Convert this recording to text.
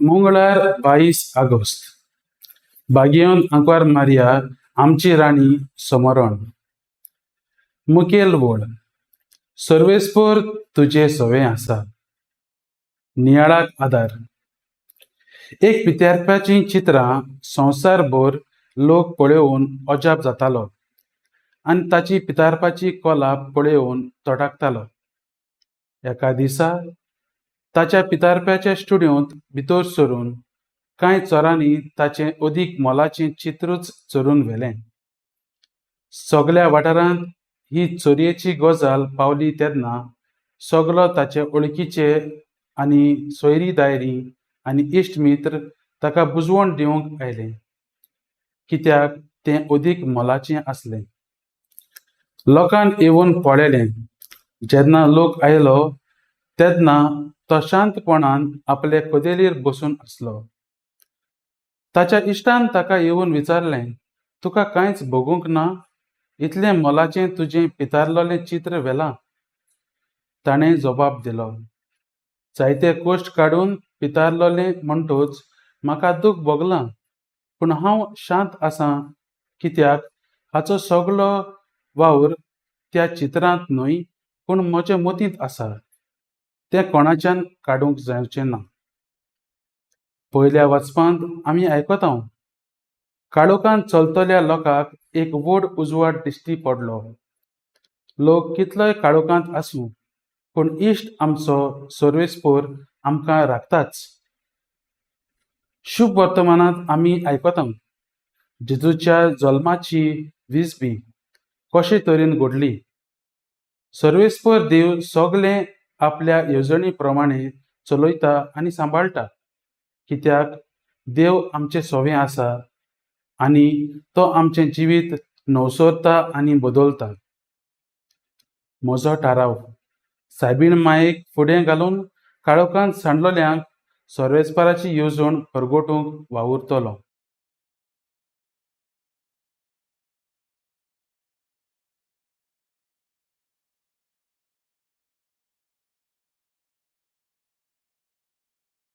मंगळार 22 August बागेवन Ankwar Maria आमची राणी-सोमोरोन्न. मुखेल वळ सर्वेस्पर तुझे सवे आसा. नियाळाक आधार. एक पित्यारप्याची चित्रां संवसारभर लोक पळयोवन अजाप जातालो आनी ताची पितारपाची कला पळयोवन तोडागतालो. एका दिसा ताच्या पितारप्याच्या स्टुडियोंत भितर सरून कांय चोरांनी ताचें अदीक मोलाचें चित्रच चोरून व्हेलें. सगळ्या वाठारांत ही चोरयेची गजाल पावली तेन्ना सगलो ताचे वळखीचे आनी सोयरी दायरी आनी इश्ट मित्र ताका बुजवण दिवंक आयले, कित्याक तें अदीक मोलाचें आसलें. लोकांन येवन पळयलें. जेन्ना लोक आयलो तेन्ना तो शांतपणान आपले कदेलीर बसून आसलो. ताच्या इश्टान ताका येवन विचारलें, तुका कांयच भोगूंक ना? इतलें मोलाचें तुजें पितारलोलें चित्र व्हेलां. ताणें जबाब दिलो, जायते कश्ट काडून पितारलोलें म्हणटच म्हाका दूख भोगलां, पूण हांव शांत आसां, कित्याक हाचो सगलो वावर त्या चित्रांत न्हय पूण म्हज्या मतींत आसा. तें कोणाच्यान काडूंक जावचें ना. पयल्या वचपांत आमी आयकतांव, काळोखांत चलतल्या लोकांक एक व्हड उजवाड दिश्टी पडलो. लोक कितलोय काळोखांत आसूं, पूण इश्ट आमचो सर्वेस्पर आमकां राखताच. शुभ वर्तमानांत आमी आयकतांव, जेजूच्या जल्माची विसबी कशे तरेन घडली. सर्वेस्पर देव सगळें आपल्या येवजणी प्रमाणे चलयता आनी सांबाळटा, कित्याक देव आमचे सोवे आसा आनी तो आमचें जिवीत नवसरता आनी बदलता. म्हजो थाराव. सायबीण मायेक फुडें घालून काळोखांत सांडलोल्यांक सर्वेस्पराची येवजण परगटूंक वावुरतलो.